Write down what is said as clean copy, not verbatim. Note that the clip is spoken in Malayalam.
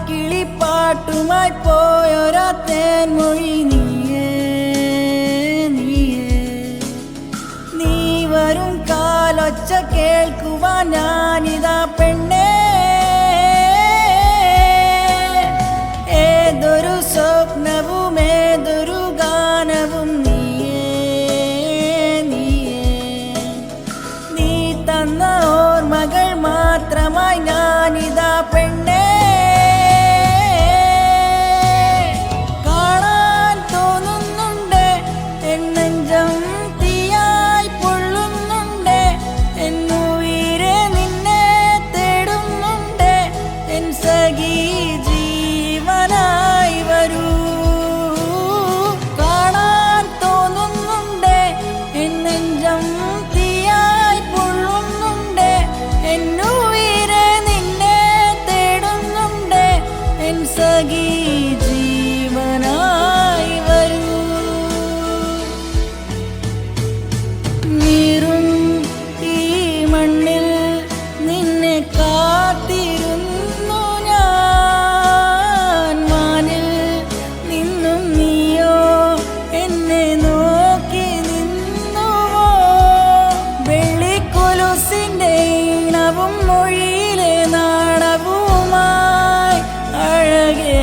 കിളിപ്പാട്ടുമായി പോയൊരാ തേൻമൊഴി നീയേ നീയേ. നീ വരും കാലൊച്ച കേൾക്കുവാൻ ഞാനിതാ പെണ്ണേ. ഏതൊരു സ്വപ്നവും ഏതൊരു ഗാനവും നീയേ നീയേ. നീ തന്ന ഓർമ്മകൾ മാത്രമായി ഞാനിതാ പെണ്ണേ. കാണാൻ തോന്നുന്നുണ്ട് എൻ നെഞ്ചം തീയായി പൊള്ളുന്നുണ്ട്. എന്നുയിരെ നിന്നെ തേടുന്നുണ്ട്. എൻ സഖി ജീവനായി വരൂ. കാണാൻ തോന്നുന്നുണ്ട് എൻ നെഞ്ചം തീയായി പൊള്ളുന്നുണ്ട്. എന്നുയിരെ നിന്നെ തേടുന്നുണ്ട്. എൻ സഖി ജീവനായി വരൂ. നീറും ഈ മണ്ണിൽ നിന്നെ കാത്തിരുന്നു ഞാൻ. വാനിൽ നിന്നും നീയോ എന്നെ നോക്കി നിന്നുവോ. വെള്ളിക്കൊലുസിൻ്റെ ഈണവും മൊഴിയിലെ നാണവുമായി അഴകേ